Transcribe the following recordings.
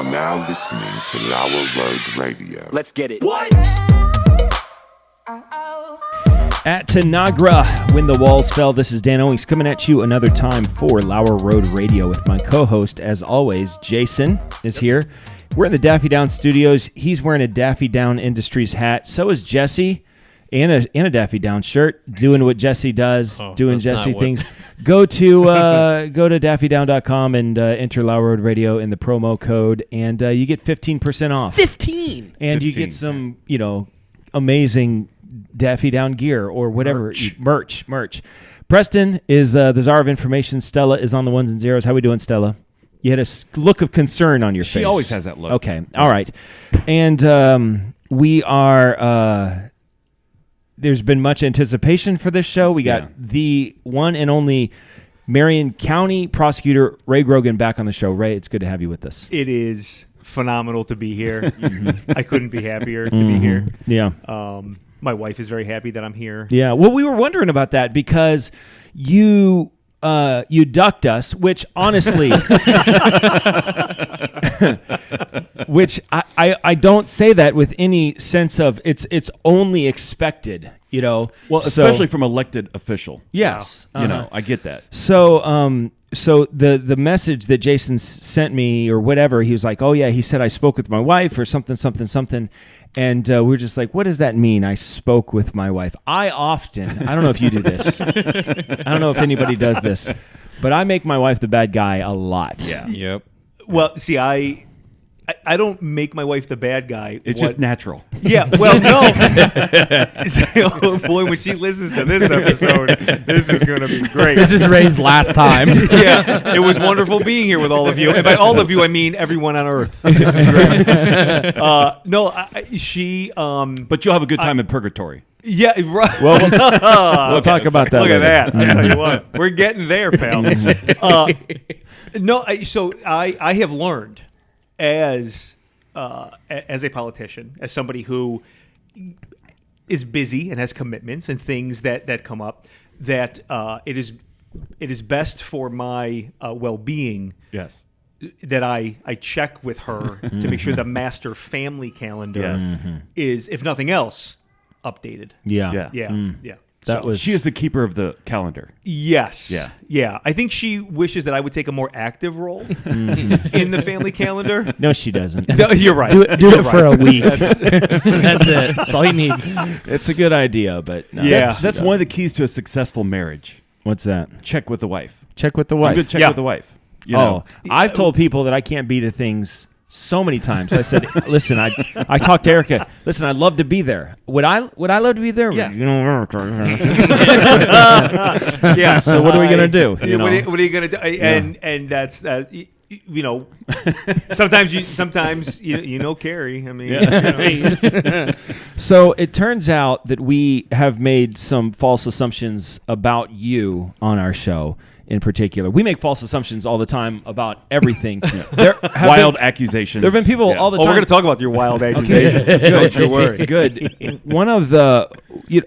are now listening to Lauer Road Radio. Let's get it. What? At Tanagra, When the Walls Fell, this is Dan Owings coming at you another time for Lauer Road Radio with my co-host, as always, Jason is here. We're in the Daffy Down studios. He's wearing a Daffy Down Industries hat. So is Jesse, and a Daffy Down shirt, doing what Jesse does, doing Jesse things. Go to daffydown.com and enter Lauer Road Radio in the promo code, and you get 15% off. 15! And you get some, amazing Daffy Down gear or whatever. Merch. Preston is the czar of information. Stella is on the ones and zeros. How we doing, Stella? You had a look of concern on your face. She always has that look. Okay. All right. And we are... there's been much anticipation for this show. We got the one and only Marion County Prosecutor Ray Grogan back on the show. Ray, it's good to have you with us. It is phenomenal to be here. I couldn't be happier to be here. Yeah. My wife is very happy that I'm here. Yeah. Well, we were wondering about that because you ducked us, which honestly, which I don't say that with any sense of it's only expected, Well, especially from elected official. Yes. I get that. So the message that Jason sent me or whatever, he was like, oh yeah, he said I spoke with my wife or something. And we were just like, what does that mean? I spoke with my wife. I don't know if you do this. I don't know if anybody does this, but I make my wife the bad guy a lot. Yeah. Yep. Well, see, I don't make my wife the bad guy. It's just natural. Yeah, well, no. Oh, boy, when she listens to this episode, this is going to be great. This is Ray's last time. Yeah, it was wonderful being here with all of you. And by all of you, I mean everyone on Earth. This is great. But you'll have a good time in purgatory. Yeah, right. Well, we'll talk about that. Look later. at that. I tell you what, we're getting there, pal. So I have learned as a politician, as somebody who is busy and has commitments and things that come up, that it is best for my well-being. Yes. That I check with her to make sure the master family calendar is, if nothing else, updated. Yeah. Yeah. She is the keeper of the calendar. Yes. Yeah. I think she wishes that I would take a more active role in the family calendar. No, she doesn't. No, you're right. Do it for a week. That's it. That's all you need. It's a good idea, but no, That's one of the keys to a successful marriage. What's that? Check with the wife. Check with the wife. I'm good. Check with the wife. I've told people that I can't be to things so many times. I said, listen, I talked to Erica. Listen, I'd love to be there. Would I love to be there? Yeah. Yeah. So what are we gonna do? What are you gonna do? And that's sometimes you Carrie. I mean, So it turns out that we have made some false assumptions about you on our show. In particular, we make false assumptions all the time about everything. Wild accusations. There have been people all the time. we're going to talk about your wild accusations. Don't you worry. Good. One of the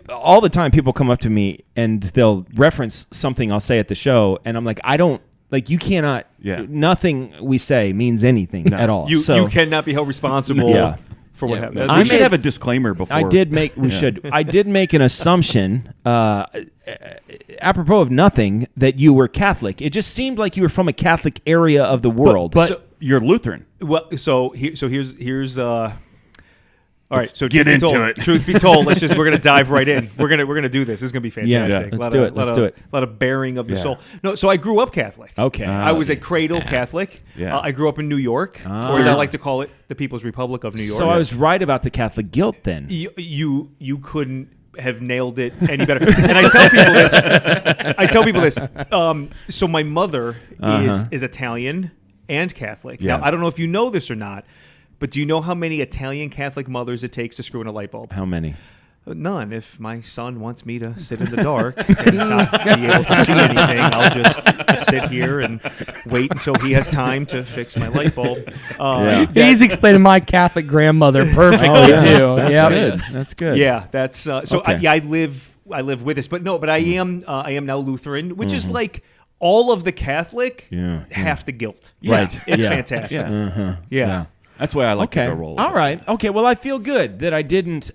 all the time people come up to me and they'll reference something I'll say at the show, and I'm like, I don't. Like, you cannot. Yeah. Nothing we say means anything at all. You cannot be held responsible. For what happened. We should have a disclaimer before. I did make an assumption, apropos of nothing, that you were Catholic. It just seemed like you were from a Catholic area of the world. But you're Lutheran. Well, here's. All right, so get into it. Truth be told, we're going to dive right in. We're going to do this. This is going to be fantastic. Yeah, let's do it. A lot of bearing of the soul. No, so I grew up Catholic. Okay. I was a cradle Catholic. Yeah. I grew up in New York, or as I like to call it, the People's Republic of New York. So I was right about the Catholic guilt then. You couldn't have nailed it any better. And I tell people this. So my mother is Italian and Catholic. Yeah. Now, I don't know if you know this or not, but do you know how many Italian Catholic mothers it takes to screw in a light bulb? How many? None. If my son wants me to sit in the dark and not be able to see anything, I'll just sit here and wait until he has time to fix my light bulb. He's explaining my Catholic grandmother perfectly too. That's good. That's good. Yeah, that's okay. I live with this, but I am now Lutheran, which is like all of the Catholic, Yeah. half the guilt. Right. It's Yeah. fantastic. Yeah. Yeah. That's why I like Okay. to go roll. All right. Okay. Well, I feel good that I didn't.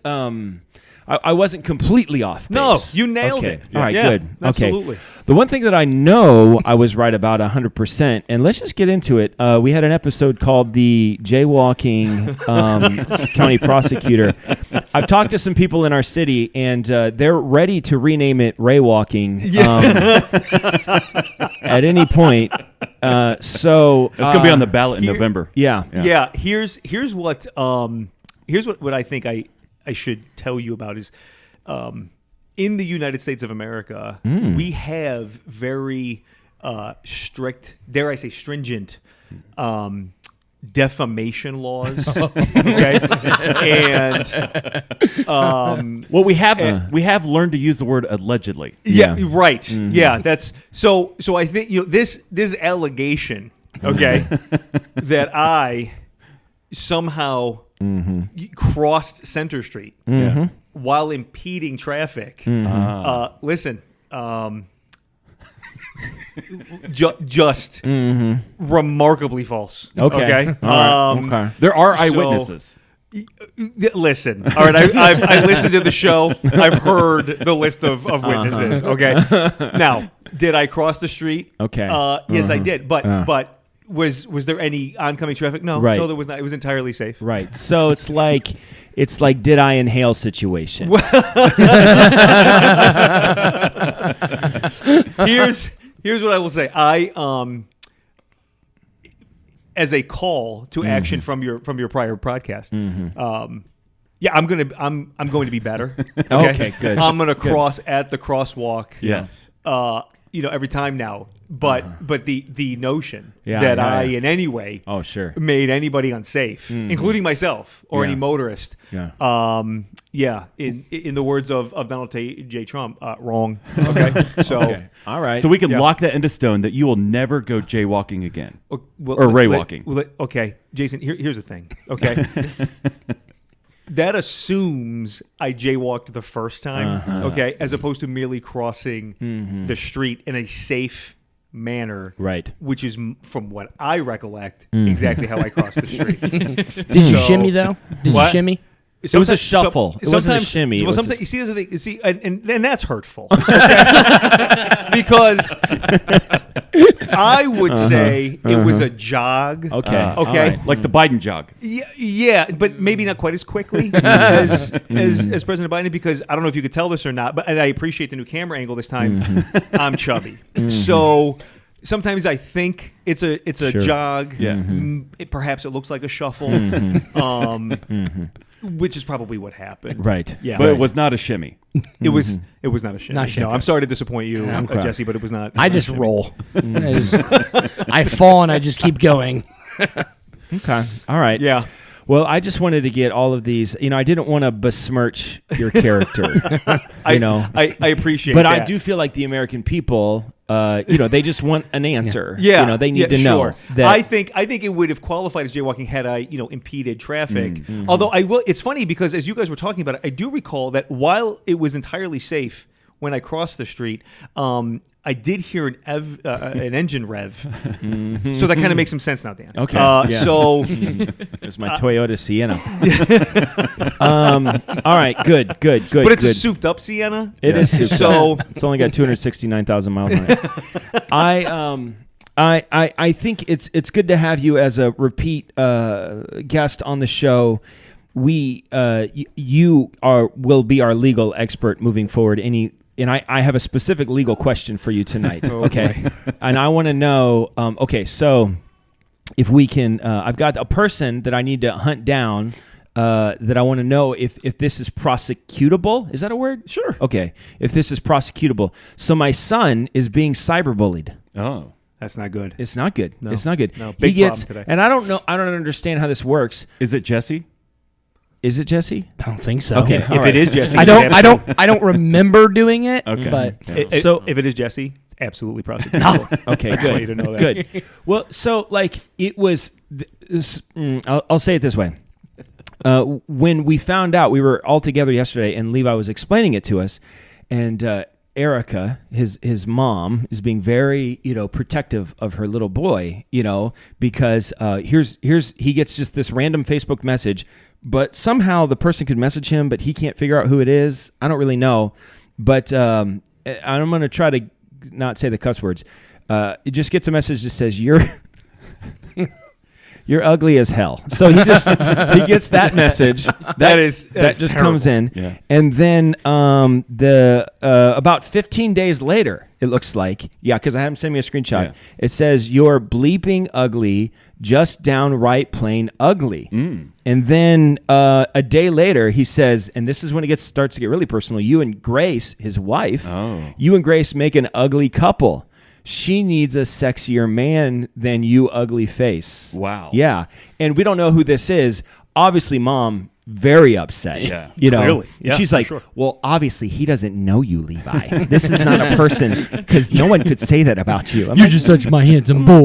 I wasn't completely off base. No, you nailed Okay. it. All right. Yeah, Good. Okay. absolutely. The one thing that I know I was right about 100%, and let's just get into it. We had an episode called the Jaywalking County Prosecutor. I've talked to some people in our city, and they're ready to rename it Ray Walking at any point. So It's going to be on the ballot in November. Yeah. Yeah. Here's what I think I should tell you about is in the United States of America, we have very strict, dare I say stringent, defamation laws. Okay, and Well, we have learned to use the word allegedly. yeah, Yeah. right. Yeah, that's so. So I think this allegation, okay, that I somehow crossed Center Street while impeding traffic. Listen, just remarkably false. Okay. All right. Okay. There are So- eyewitnesses. Listen, all right. I listened to the show. I've heard the list of witnesses. Okay. Now, did I cross the street? Okay. Yes, I did. But was there any oncoming traffic? No. Right. No, there was not. It was entirely safe. Right. So it's like did I inhale situation. Here's what I will say. I as a call to action from your prior podcast. Yeah, I'm going to be better. Okay, good. I'm going to cross at the crosswalk. Yes. Every time now. But the notion Yeah, that yeah, I yeah. in any way Oh, sure. made anybody unsafe, including myself or Yeah. any motorist. Yeah. In the words of Donald J. Trump, wrong. Okay. So Okay. All right. So we can Yeah. lock that into stone that you will never go jaywalking again. well, Or ray walking. Okay, Jason. Here's the thing. Okay. That assumes I jaywalked the first time, okay, as opposed to merely crossing the street in a safe manner, Right. Which is, from what I recollect, exactly how I crossed the street. Did you So- shimmy though? Did What? you shimmy? It was a shuffle. It wasn't a shimmy. It Well, was sometimes a- you see, there's a thing. You see, and that's hurtful, okay? Because I would say it was a jog. Okay. Okay. All right. Like the Biden jog. Yeah, but maybe not quite as quickly as President Biden, because I don't know if you could tell this or not, but and I appreciate the new camera angle this time. I'm chubby, so sometimes I think it's a Sure. jog. Yeah. Perhaps it looks like a shuffle, which is probably what happened. Right. Yeah, But it was not a shimmy. It was not a shimmy. Not shimmy. No, I'm sorry to disappoint you, Okay. Jesse, but it was not. I just roll. I fall and I just keep going. Okay. All right. Yeah. Well, I just wanted to get all of these. I didn't want to besmirch your character. I appreciate But that. I do feel like the American people, they just want an answer. Yeah, They need to sure. know that. I think it would have qualified as jaywalking had I, impeded traffic. Although I will. It's funny because as you guys were talking about it, I do recall that while it was entirely safe when I crossed the street, I did hear an engine rev. So that kind of makes some sense now, Dan. Okay. Yeah. So It was my Toyota Sienna. All right. Good. but it's good. a souped up Sienna. It is souped So up. It's only got 269,000 miles on it. I think it's good to have you as a repeat guest on the show. You will be our legal expert moving forward. And I have a specific legal question for you tonight. Okay, and I want to know. So if we can, I've got a person that I need to hunt down. That I want to know if this is prosecutable. Is that a word? Sure. Okay. If this is prosecutable. So my son is being cyberbullied. Oh. that's not good. It's not good. No. It's not good. No, He big gets, problem today. and I don't know. I don't understand how this works. Is it Jesse? Is it Jesse? I don't think so. Okay. If it is Jesse, I it's don't remember doing it. Okay. But So- if it is Jesse, it's absolutely prosecutable. Okay, I just want you to know that. Good. Well, so it was. I'll say it this way. When we found out, we were all together yesterday, and Levi was explaining it to us, and Erica, his mom, is being very, protective of her little boy, because he gets just this random Facebook message, but somehow the person could message him, but he can't figure out who it is. I don't really know, but I'm going to try to not say the cuss words. It just gets a message that says, you're ugly as hell. So he gets that message. That just terrible. Comes in, yeah. And then about 15 days later, it looks like, because I had him send me a screenshot. Yeah. It says you're bleeping ugly, just downright plain ugly. And then a day later, he says, and this is when it starts to get really personal. You and Grace, his wife, you and Grace make an ugly couple. She needs a sexier man than you, ugly face. Wow. Yeah. And we don't know who this is. Obviously, Mom, very upset. Yeah. Clearly. Yeah, she's like, sure. Well, obviously, he doesn't know you, Levi. This is not a person, because no one could say that about you. You're just such my handsome boy.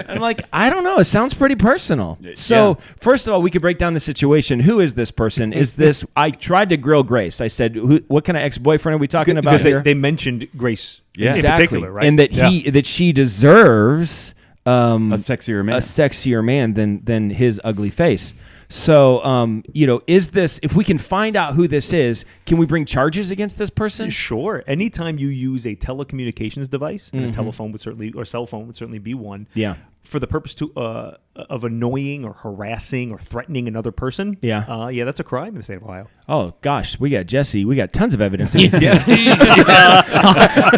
I'm like, I don't know. It sounds pretty personal. So, first of all, we could break down the situation. Who is this person? Is this? I tried to grill Grace. I said, what kind of ex-boyfriend are we talking about here? They mentioned Grace in exactly. particular, right? And that she deserves a sexier man than his ugly face. So, is this, if we can find out who this is, can we bring charges against this person? Sure. Anytime you use a telecommunications device, and a telephone would certainly, or cell phone would certainly be one. Yeah. For the purpose of annoying or harassing or threatening another person. Yeah. That's a crime in the state of Ohio. Oh, gosh. We got Jesse. We got tons of evidence. In this.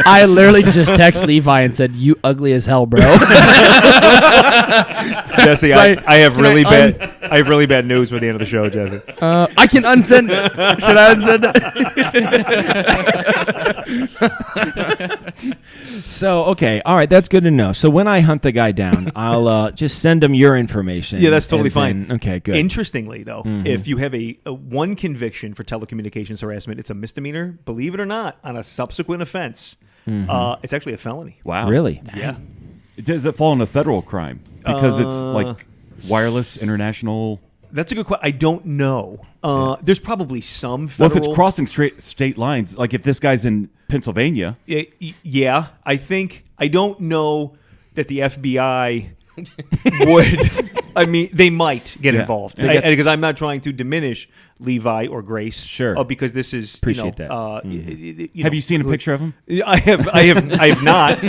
I literally just texted Levi and said, you ugly as hell, bro. Jesse, I have really bad news for the end of the show, Jesse. I can unsend it. Should I unsend it? So, okay. All right. That's good to know. So when I hunt the guy down, I'll just send him your information. Yeah, that's totally fine. Okay, good. Interestingly, though, if you have a one conviction for telecommunications harassment, it's a misdemeanor. Believe it or not, on a subsequent offense, it's actually a felony. Wow. Really? Yeah. Does it fall into federal crime? Because it's like wireless international... That's a good question. I don't know. There's probably some federal... Well, if it's crossing state lines, like if this guy's in Pennsylvania... Yeah. I don't know that the FBI would... I mean, they might get involved. Because I'm not trying to diminish Levi or Grace. Sure. Because this is... Appreciate that. Have you seen a picture of him? I have not.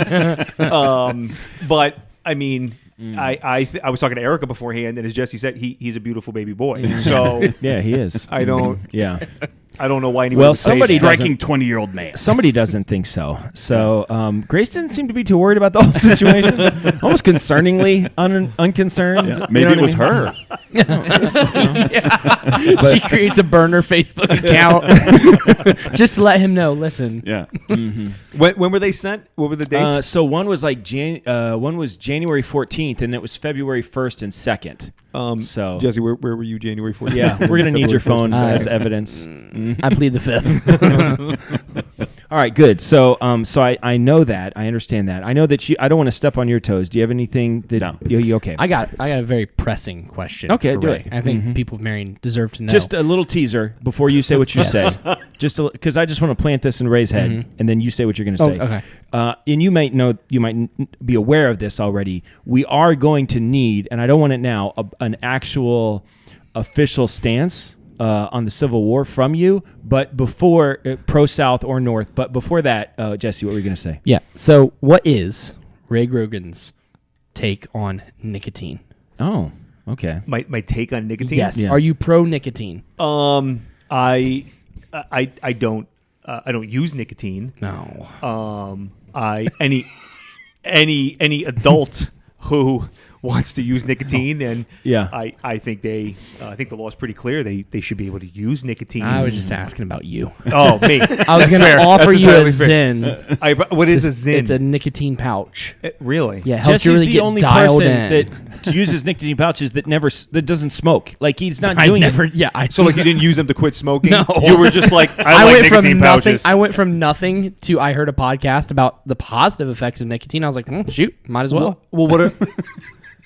But, I mean... I was talking to Erica beforehand, and as Jesse said, he's a beautiful baby boy. So yeah, he is. I don't. Yeah. I don't know why anyone. Well, would say somebody striking 20-year-old man. Somebody doesn't think so. So Grace didn't seem to be too worried about the whole situation. Almost concerningly unconcerned. Yeah, maybe it was her. She creates a burner Facebook account just to let him know. Listen. Yeah. When were they sent? What were the dates? So one was like one was January 14th, and it was February 1st and 2nd. So Jesse, where were you January 14th? Yeah, we're gonna need your phone as evidence. I plead the fifth. All right, good. So I know that. I understand that. I know that I don't want to step on your toes. Do you have anything that you okay? I got a very pressing question. Okay, for do Ray. it. I think people of Marion deserve to know. Just a little teaser before you say what you say. Just because I just want to plant this in Ray's head, and then you say what you're going to say. Okay. And you might be aware of this already. We are going to need, and I don't want it now, an actual official stance on the Civil War from you, but before pro-South or North. But before that, Jesse, what were you going to say? Yeah. So, what is Ray Grogan's take on nicotine? Oh, okay. My take on nicotine. Yes. Yeah. Are you pro nicotine? I don't use nicotine. No. Any adult who wants to use nicotine, and I think the law is pretty clear. They should be able to use nicotine. I was just asking about you. Oh, me. I was going to offer you a Zyn. What is a Zyn? It's a nicotine pouch. Really? Yeah, it helps Jesse's you really the get only dialed person in. that uses nicotine pouches that doesn't smoke. Like he's not doing it. So like you didn't use them to quit smoking? No. You were just like, I like went nicotine from pouches. I went from nothing to I heard a podcast about the positive effects of nicotine. I was like, shoot, might as well. Well,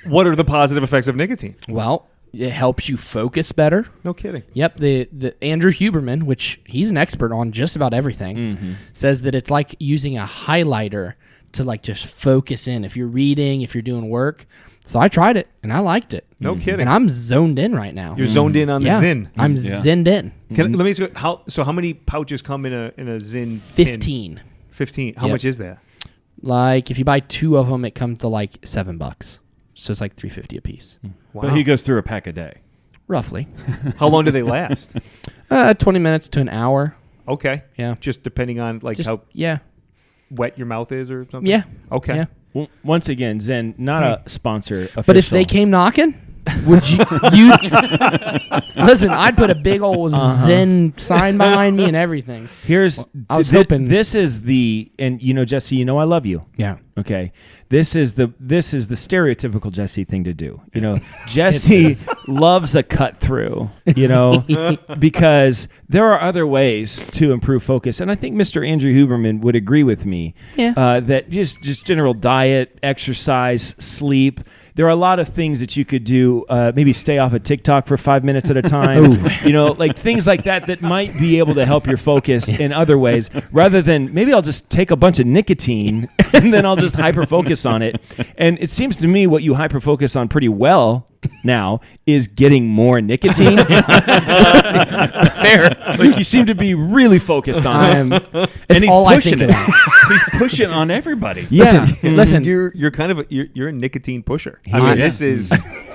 what are the positive effects of nicotine? Well, It helps you focus better. No kidding. Yep, the Andrew Huberman, which he's an expert on just about everything, says that it's like using a highlighter to like just focus in. If you're reading, if you're doing work. So I tried it and I liked it. No kidding. And I'm zoned in right now. You're zoned in on the Zyn. I'm zinned in. Let me ask you, how many pouches come in a Zyn? 15. 15. How much is that? Like if you buy 2 of them, it comes to like $7. So it's like $3.50 a piece. Wow. But he goes through a pack a day. Roughly. How long do they last? 20 minutes to an hour. Okay. Yeah. Just depending on how wet your mouth is or something? Yeah. Okay. Yeah. Well, once again, Zen, not a sponsor official. But if they came knocking, would you listen? I'd put a big old Zen sign behind me and everything. I was hoping this is and Jesse, I love you. Yeah. Okay. This is the stereotypical Jesse thing to do. Jesse loves a cut through, because there are other ways to improve focus. And I think Mr. Andrew Huberman would agree with me that just general diet, exercise, sleep. There are a lot of things that you could do. Maybe stay off of TikTok for 5 minutes at a time. Like things like that might be able to help your focus in other ways, rather than maybe I'll just take a bunch of nicotine and then I'll just hyper focus on it. And it seems to me what you hyper focus on pretty well now is getting more nicotine. Fair. Like you seem to be really focused on it. And he's all I pushing think it. about. He's pushing on everybody. Yeah. Listen. You're kind of you're a nicotine pusher. I mean, this is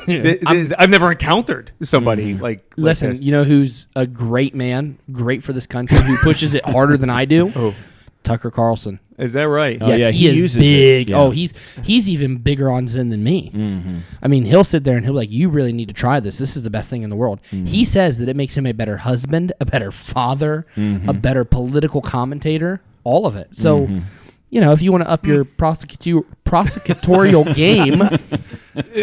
I've never encountered somebody like Listen, this. you know who's a great man, great for this country, who pushes it harder than I do? Oh. Tucker Carlson. Is that right? Oh, Yes, yeah, he he is uses big. it. Yeah. Oh, he's even bigger on Zen than me. Mm-hmm. I mean, he'll sit there and he'll be like, you really need to try this. This is the best thing in the world. He says that it makes him a better husband, a better father, a better political commentator, all of it. So, if you want to up your prosecutorial game,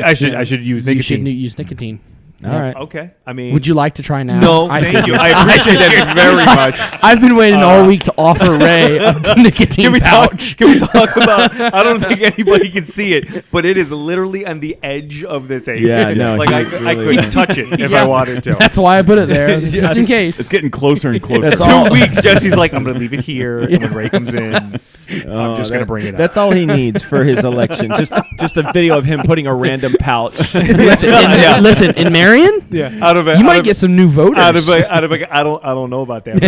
I should use nicotine. you should use nicotine. All right. Okay. I mean, Would you like to try now? No, thank you. I appreciate that very much. I've been waiting all week to offer Ray a nicotine pouch. Can we talk about? I don't think anybody can see it, but it is literally on the edge of the table. Yeah, no, like I really couldn't touch it if I wanted to. That's why I put it there, just in case. It's getting closer and closer. That's 2 all. weeks. Jesse's like, I'm going to leave it here, and when Ray comes in, I'm just going to bring it up. That's all he needs for his election. Just a video of him putting a random pouch. Listen, in Marion, Out of it, you might get some new voters. I don't know about that.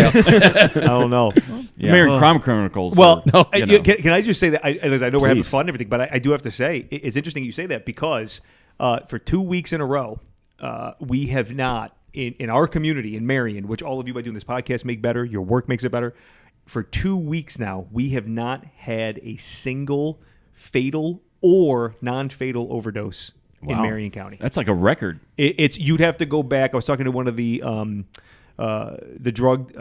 I don't know. American Crime Chronicles. Well, you know. can I just say that? I know we're having Please. fun and everything, but I do have to say it's interesting you say that because for 2 weeks in a row, we have not in our community in Marion, which all of you by doing this podcast make better. Your work makes it better. For 2 weeks now, we have not had a single fatal or non-fatal overdose in Marion County. That's like a record. It's you'd have to go back. I was talking to one of the drug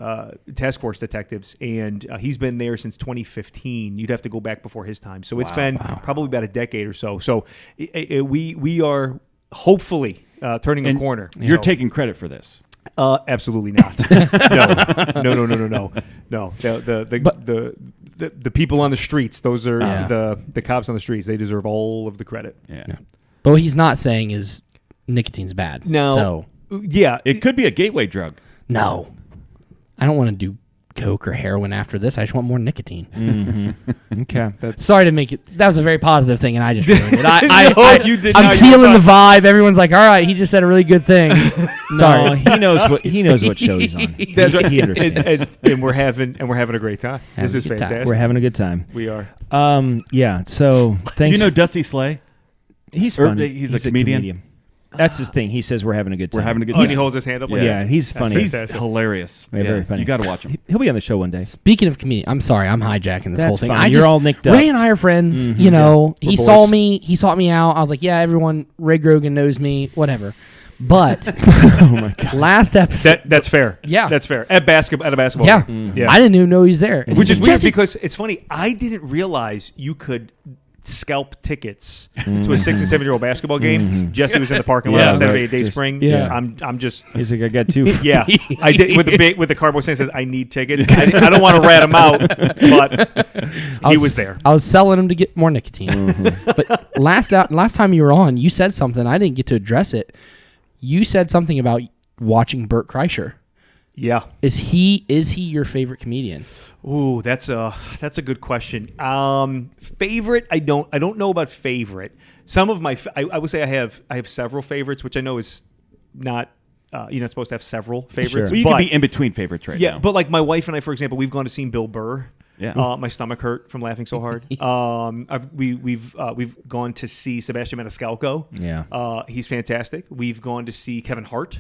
task force detectives, and he's been there since 2015. You'd have to go back before his time. So it's been probably about a decade or so. So we are hopefully turning a corner. You're taking credit for this. Absolutely not. No. The people on the streets, those are the cops on the streets. They deserve all of the credit. Yeah. But what he's not saying is nicotine's bad. No. So, Yeah. It could be a gateway drug. no. I don't want to do coke or heroin after this. I just want more nicotine. Okay. Sorry to make it. That was a very positive thing, and I just ruined it. You did I'm not. feeling the vibe. Everyone's like, "All right, he just said a really good thing." No, he knows what show he's on. That's right. He understands. And we're having a great time. This Having is a good time. fantastic. We're having a good time. We are. Yeah. So thanks. Do you know Dusty Slay? he's Or funny. he's a comedian? That's his thing. He says we're having a good time. We're having a good Oh, and time. he holds his hand up like Yeah, that. he's funny. He's fantastic. hilarious. Yeah, very funny. You got to watch him. He'll be on the show one day. Speaking of comedian, I'm sorry, I'm hijacking this That's whole thing. fine. You're all nicked up. Ray and I are friends. Mhm. You know, Yeah, he we're saw boys. me. He sought me out. I was like, yeah, everyone. Ray Grogan knows me. Whatever. But Oh my god. last episode, That's fair. Yeah. That's fair. At a basketball yeah, game. Yeah. I didn't even know he was there. And Which he's is like, weird "Jesse." because it's funny. I didn't realize you could scalp tickets to a 6 and 7 year old basketball game. Jesse was in the parking lot Yeah, on Saturday right. at Day Just- Spring. yeah. I'm just. He's like, I got two. Yeah, I did with the cardboard saying says I need tickets. I don't want to rat him out, but he was there. I was selling him to get more nicotine. But last time you were on, you said something. I didn't get to address it. You said something about watching Bert Kreischer. Yeah. Is he your favorite comedian? Ooh, that's a good question. Favorite? I don't know about favorite. Some of my I would say I have several favorites, which I know is not. You're not supposed to have several favorites. Sure. Well, you could be in between favorites right now. Yeah, but like my wife and I, for example, we've gone to see Bill Burr. Yeah. My stomach hurt from laughing so hard. We've gone to see Sebastian Maniscalco. Yeah. He's fantastic. We've gone to see Kevin Hart.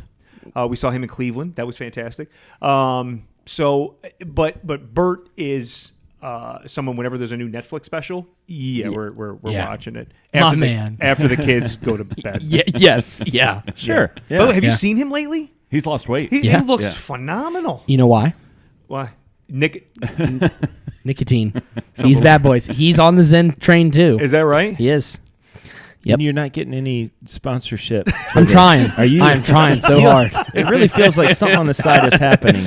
We saw him in Cleveland. That was fantastic. But Bert is someone. Whenever there's a new Netflix special, we're watching it. After the kids go to bed. Yes. Yeah. Sure. Yeah. By the way, have you seen him lately? He's lost weight. He looks phenomenal. You know why? Why? Nicotine. These bad boys. He's on the Zen train too. Is that right? He is. Yep. And you're not getting any sponsorship. I'm trying. Are you? I'm trying so hard. It really feels like something on the side is happening.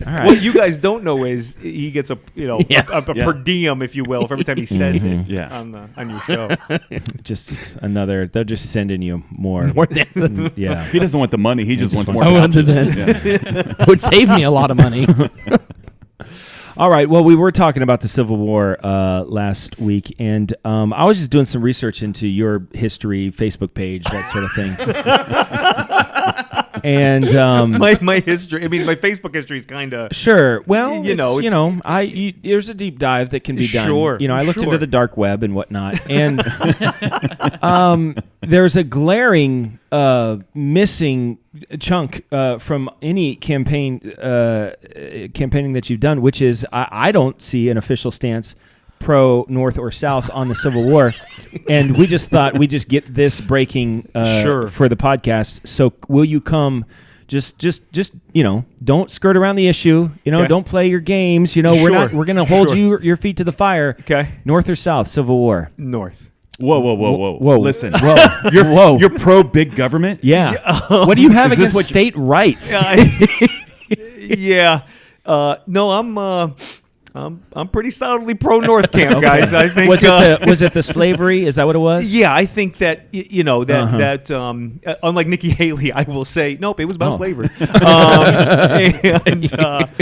All right. What you guys don't know is he gets a per diem, if you will, for every time he says it on your show. Just another. They're just sending you more. Yeah. He doesn't want the money. He just wants more. I want the Zen. It would save me a lot of money. All right. Well, we were talking about the Civil War last week, and I was just doing some research into your history, Facebook page, that sort of thing. And my history. I mean, my Facebook history is kind of sure. Well, there's a deep dive that can be done. Sure. I looked into the dark web and whatnot, and there's a glaring missing chunk from any campaigning that you've done, which is I don't see an official stance pro North or South on the Civil War, and we just thought we just get this breaking for the podcast. So will you come? Just don't skirt around the issue. Don't play your games. We're going to hold your feet to the fire. Okay, North or South Civil War? North. Whoa! Listen, whoa! You're pro big government. Yeah. What do you have against state rights? Yeah. No, I'm pretty solidly pro North camp, guys. I think was it the slavery? Is that what it was? Yeah, I think that unlike Nikki Haley, I will say nope. It was about slavery.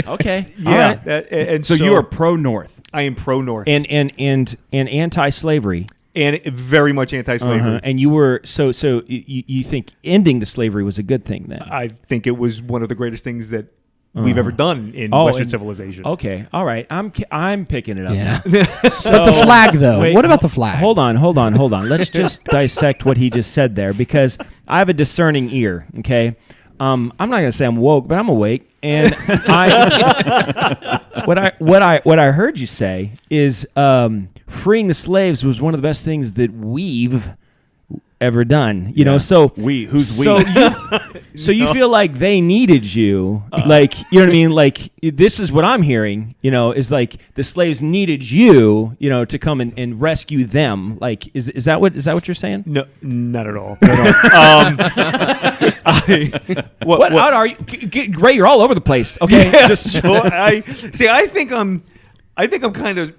Okay, yeah. And so you are pro North. I am pro North and anti-slavery. And very much anti-slavery. And you were so you think ending the slavery was a good thing then? I think it was one of the greatest things that we've ever done in Western civilization. Okay, all right. I'm picking it up. Yeah. Now. But the flag, though. What about the flag? Hold on. Let's just dissect what he just said there, because I have a discerning ear. Okay, I'm not going to say I'm woke, but I'm awake, and what I heard you say is freeing the slaves was one of the best things that we've ever done. So who's we? So you feel like they needed you, like, you know what I mean? Like, this is what I'm hearing, is like the slaves needed you, to come and rescue them. Like, is that what you're saying? No, not at all. What are you? Ray, you're all over the place. Okay. Yeah, I think I'm kind of,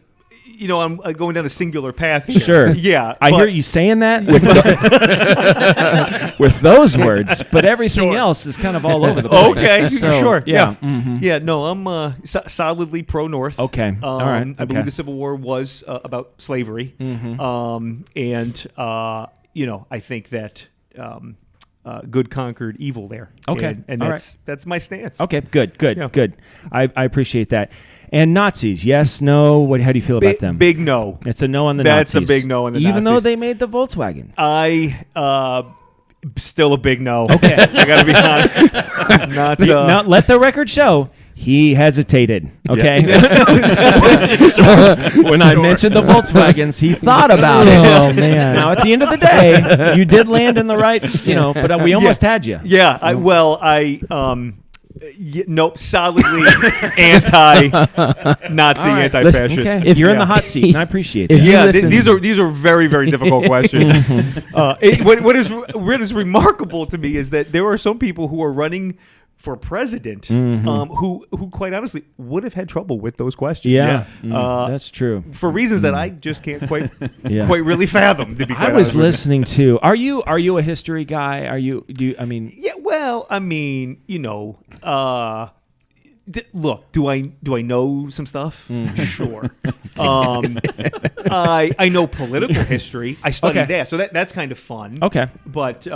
I'm going down a singular path here. Sure. Yeah. I hear you saying that with those words, but everything else is kind of all over the place. Okay. So, sure. Yeah. Mm-hmm. Yeah. No, I'm solidly pro North. Okay. All right. I believe the Civil War was about slavery. Mm-hmm. I think that good conquered evil there. Okay. And that's my stance. Okay. Good. I appreciate that. And Nazis, yes, no. How do you feel about them? Big no. It's a no on the Nazis. That's a big no on the Nazis. Even though they made the Volkswagen. Still a big no. Okay. I got to be honest. Now, let the record show he hesitated. Okay. When I mentioned the Volkswagens, he thought about it. Oh, man. Now, at the end of the day, you did land in the right, but we almost had you. Yeah. Nope, solidly anti-Nazi, anti-fascist. Okay. If you're in the hot seat, and I appreciate that. Yeah, these are very, very difficult questions. What is remarkable to me is that there are some people who are running for president, Mm-hmm. who quite honestly would have had trouble with those questions. Yeah, that's true. For reasons that I just can't quite Yeah. quite really fathom. To be quite I was honest with you. listening to. Are you a history guy? I mean, Yeah, well, I mean, look, do I know some stuff? Sure. I know political history. I studied Okay. that, so that's kind of fun. okay, But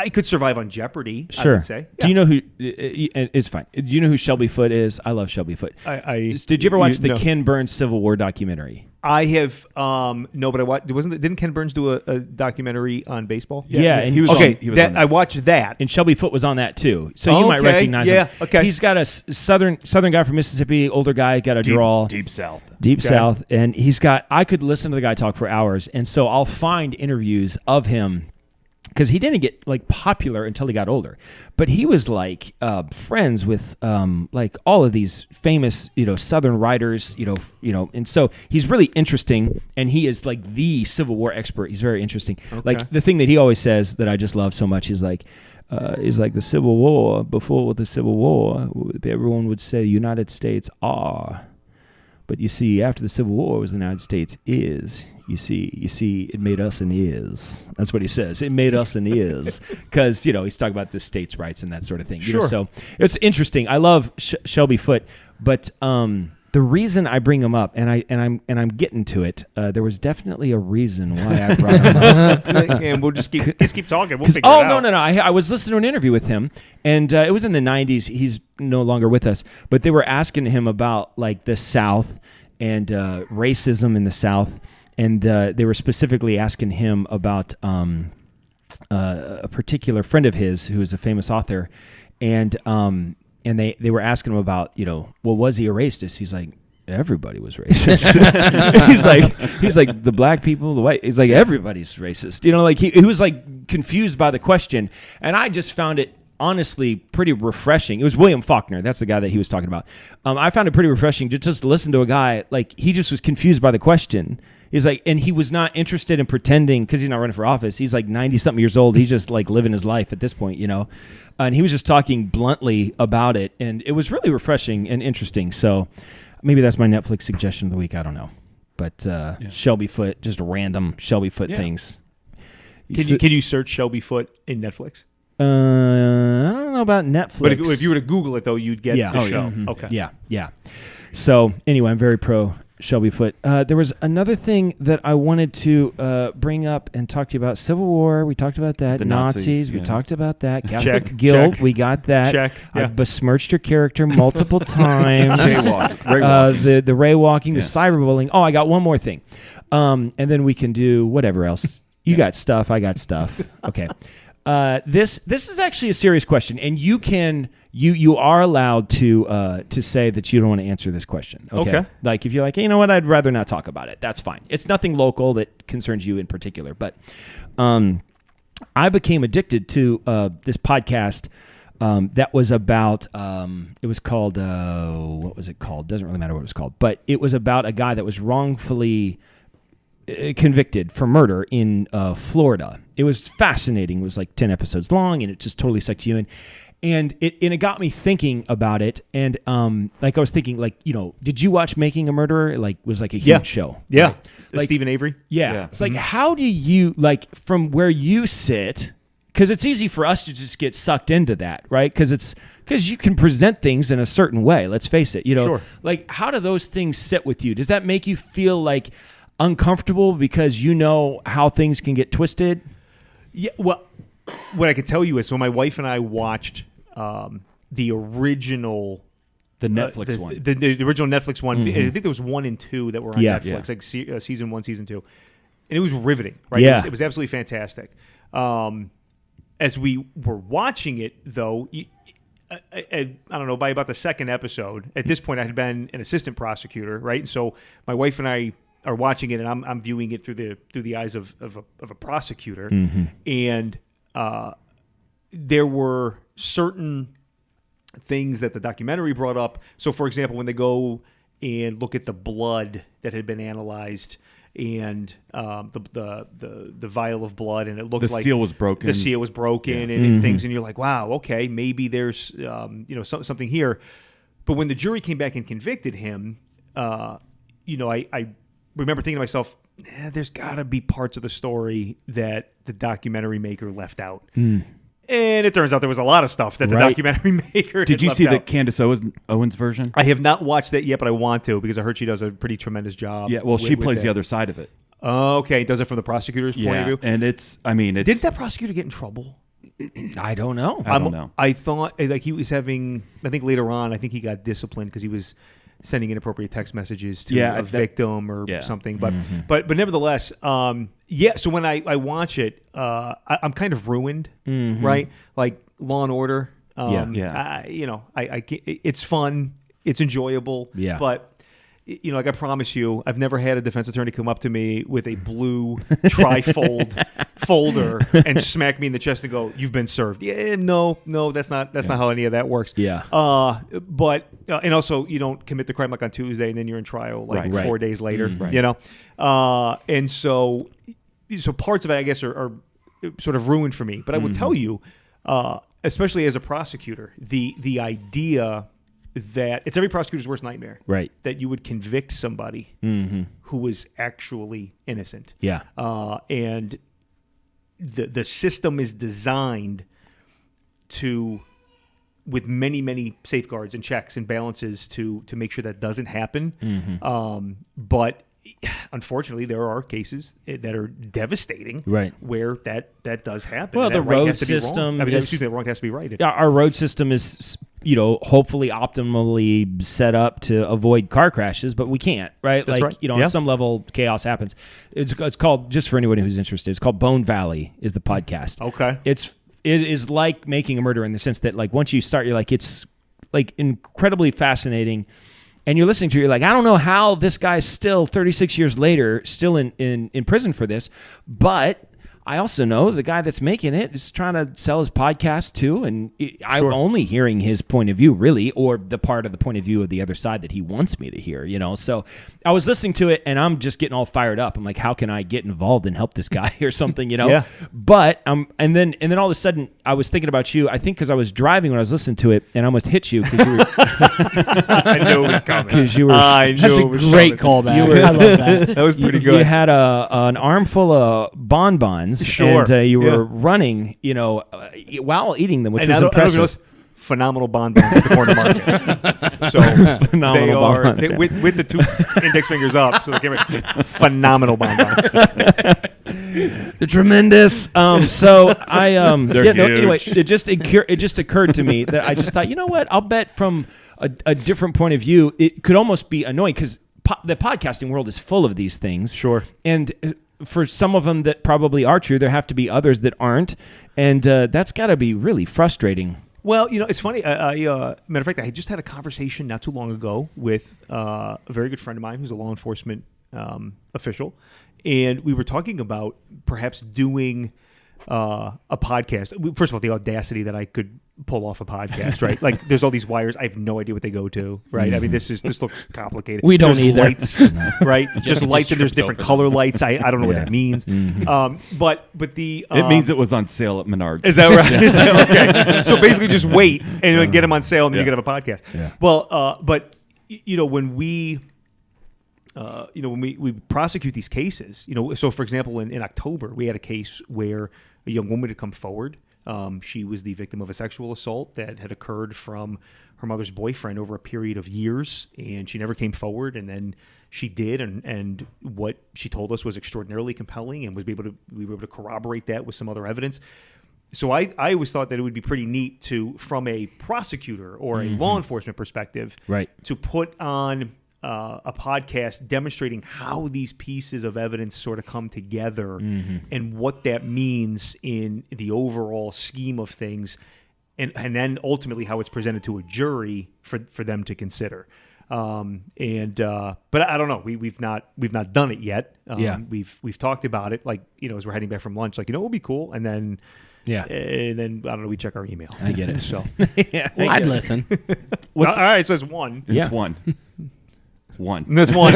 I could survive on Jeopardy. sure. I would say. Do you know who? It's fine. Do you know who Shelby Foote is? I love Shelby Foote. Did you ever watch the no. Ken Burns Civil War documentary? I have no, but I watched. Didn't Ken Burns do a documentary on baseball? Yeah, and he was Okay, on, he was on that. I watched that. And Shelby Foote was on that too, so you might Okay, recognize yeah, him. okay. He's got a southern guy from Mississippi, older guy, got a drawl, Deep South. Deep Okay. South, and he's got. I could listen to the guy talk for hours, and so I'll find interviews of him because he didn't get like popular until he got older, but he was like friends with like all of these famous Southern writers, and so he's really interesting, and he is like the Civil War expert. He's very interesting. Like the thing that he always says that I just love so much is like the Civil War. Before the Civil War, everyone would say United States are. But you see, after the Civil War, was the United States is. You see, it made us an is. That's what he says. It made us an is, because he's talking about the states' rights and that sort of thing. Sure. So it's interesting. I love Shelby Foote, but the reason I bring him up, and I'm getting to it. There was definitely a reason why I brought him up. And we'll just keep talking. We'll figure it out. No. I was listening to an interview with him, and it was in the 90s. He's no longer with us, but they were asking him about like the South and racism in the South, and they were specifically asking him about a particular friend of his who is a famous author, and they were asking him about well, was he a racist? He's like, everybody was racist. he's like the black people, the white. He's like, everybody's racist. Like he was like confused by the question, and I just found it honestly pretty refreshing. It was William Faulkner. That's the guy that he was talking about. I found it pretty refreshing just to listen to a guy like he just was confused by the question. He's like, and he was not interested in pretending because he's not running for office. He's like 90-something years old. He's just like living his life at this point, And he was just talking bluntly about it, and it was really refreshing and interesting. So maybe that's my Netflix suggestion of the week. I don't know, but Shelby Foote, just random Shelby Foote things. Can you search Shelby Foote in Netflix? I don't know about Netflix. But if you were to Google it, though, you'd get the show. Mhm. Okay. Yeah. So anyway, I'm very pro Shelby Foote. There was another thing that I wanted to bring up and talk to you about. Civil War, we talked about that. The Nazis, we yeah. talked about that. Catholic Check, Guild, check. we got that. Check, I yeah. besmirched your character multiple times. Ray walking. The Ray walking, the Yeah. cyberbullying. Oh, I got one more thing. And then we can do whatever else. You got stuff, I got stuff. Okay. This is actually a serious question, and you are allowed to say that you don't want to answer this question. Okay. Like if you're like, hey, you know what, I'd rather not talk about it. That's fine. It's nothing local that concerns you in particular. But I became addicted to this podcast that was about. It was called what was it called? Doesn't really matter what it was called, but it was about a guy that was wrongfully convicted for murder in Florida. It was fascinating. It was like 10 episodes long, and it just totally sucked you in. And it got me thinking about it. And like I was thinking, like, did you watch Making a Murderer? Like, was like a huge show. Yeah. Right? Like, Stephen Avery. Yeah. It's like, how do you, like, from where you sit, because it's easy for us to just get sucked into that, right? Because you can present things in a certain way. Let's face it. Sure. Like, how do those things sit with you? Does that make you feel like uncomfortable because you know how things can get twisted? Yeah. Well, what I can tell you is when my wife and I watched the original. The Netflix one. The original Netflix one. I think there was 1 and 2 that were on Yeah. Netflix, like season 1, season 2. And it was riveting, right? Yeah. It was absolutely fantastic. As we were watching it, though, I don't know, by about the second episode, at this point I had been an assistant prosecutor, right? And so my wife and I are watching it, and I'm viewing it through the eyes of a prosecutor. And there were certain things that the documentary brought up. So, for example, when they go and look at the blood that had been analyzed, and the vial of blood, and it looked The like seal was broken. The seal was broken, and things, and you're like, wow, okay, maybe there's something here. But when the jury came back and convicted him, I remember thinking to myself, there's got to be parts of the story that the documentary maker left out. And it turns out there was a lot of stuff that the documentary maker Did you left see the out. Candace Owens version? I have not watched that yet, but I want to because I heard she does a pretty tremendous job. Yeah, well, she with plays that. the other side of it. Okay, does it from the prosecutor's point of view? And Didn't that prosecutor get in trouble? I don't know. I don't know. I thought like he was having. I think later on, I think he got disciplined because he was sending inappropriate text messages to a victim or something. But nevertheless, So when I watch it, I'm kind of ruined, right? Like Law and Order. It's fun, it's enjoyable. Yeah. But like I promise you, I've never had a defense attorney come up to me with a blue trifold folder and smack me in the chest and go, "You've been served." Yeah, no, that's not how any of that works. Yeah. But and also you don't commit the crime like on Tuesday and then you're in trial like 4 days later. And so parts of it I guess are sort of ruined for me. But I will tell you, especially as a prosecutor, the idea that it's every prosecutor's worst nightmare, right? That you would convict somebody who was actually innocent. Yeah. And the system is designed to, with many safeguards and checks and balances to make sure that doesn't happen. But unfortunately, there are cases that are devastating, right? Where that does happen. Well, the road system. The wrong has to be right. Our road system is, hopefully optimally set up to avoid car crashes, but we can't, right? That's right. On some level, chaos happens. It's called, just for anyone who's interested, it's called Bone Valley is the podcast. Okay. It is like Making a Murderer in the sense that like once you start, you're like, it's like incredibly fascinating. And you're listening to it, you're like, I don't know how this guy's still 36 years later, still in prison for this. But I also know the guy that's making it is trying to sell his podcast too. And I'm only hearing his point of view, really, or the part of the point of view of the other side that he wants me to hear, So I was listening to it and I'm just getting all fired up. I'm like, how can I get involved and help this guy or something, Yeah. But and then all of a sudden I was thinking about you, I think because I was driving when I was listening to it and I almost hit you because you were I knew it was coming. Because you were That's a great callback. I love that. That was pretty good. You had an armful of bonbons, Sure. and you were running, while eating them, which was impressive. Phenomenal bonbons at the corner market. So they are bonbons, with the two index fingers up. So phenomenal bonbons. They're tremendous. So I They're huge. anyway, it just occurred to me that I just thought, you know what? I'll bet from a different point of view, it could almost be annoying because the podcasting world is full of these things. Sure. And for some of them that probably are true, there have to be others that aren't, and that's got to be really frustrating. Well, it's funny. Matter of fact, I just had a conversation not too long ago with a very good friend of mine who's a law enforcement official, and we were talking about perhaps doing a podcast. First of all, the audacity that I could pull off a podcast, right? Like, there's all these wires. I have no idea what they go to, right? I mean, this looks complicated. We don't there's either. Lights, right? There's lights and there's different color lights. I don't know what that means. But the It means it was on sale at Menards. is that right? Is that, okay. So basically, just wait and get them on sale, and then you can have a podcast. Yeah. Well, but when we. When we prosecute these cases, so for example, in October, we had a case where a young woman had come forward. She was the victim of a sexual assault that had occurred from her mother's boyfriend over a period of years, and she never came forward. And then she did, and what she told us was extraordinarily compelling, and we were able to corroborate that with some other evidence. So I always thought that it would be pretty neat to, from a prosecutor or a law enforcement perspective, Right. to put on a podcast demonstrating how these pieces of evidence sort of come together and what that means in the overall scheme of things, and then ultimately how it's presented to a jury for them to consider. But I don't know. We've not done it yet. We've talked about it, like, as we're heading back from lunch, like, it would be cool, and then. Yeah. And then, I don't know, we check our email. I get it. So, Well, I'd listen. all right, so it's one. It's one. That's one.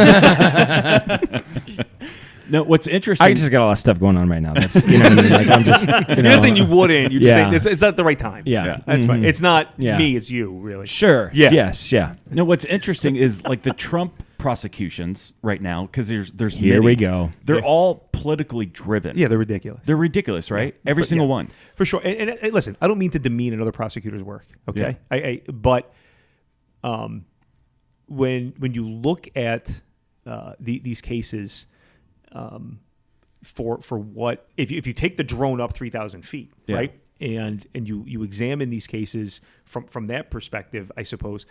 No, what's interesting? I just got a lot of stuff going on right now. That's you know what I mean. Like I'm just. You're not saying you wouldn't. You're just Yeah. saying it's not the right time. Yeah. That's fine. It's not Yeah. me. It's you, really. Sure. Yeah. Yes. Yeah. No, what's interesting is like the Trump prosecutions right now, because there's Here many. we go. They're all politically driven. Yeah, they're ridiculous. They're ridiculous, right? Every single one. For sure. And listen, I don't mean to demean another prosecutor's work. Okay. But when you look at these cases, for what if you take the drone up 3,000 feet, Yeah. right, and you examine these cases from that perspective, I suppose.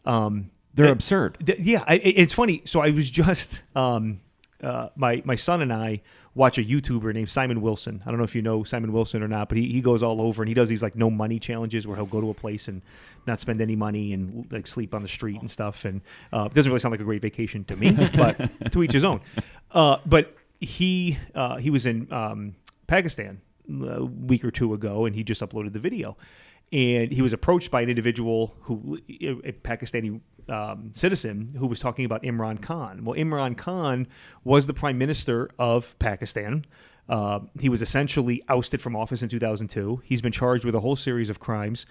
They're absurd. It's funny. So I was just my son and I watch a YouTuber named Simon Wilson. I don't know if you know Simon Wilson or not, but he goes all over and he does these like no money challenges where he'll go to a place and not spend any money and like sleep on the street and stuff. And it doesn't really sound like a great vacation to me, but to each his own. But he was in Pakistan a week or two ago, and he just uploaded the video. And he was approached by an individual a Pakistani citizen who was talking about Imran Khan. Well, Imran Khan was the prime minister of Pakistan. He was essentially ousted from office in 2002. He's been charged with a whole series of crimes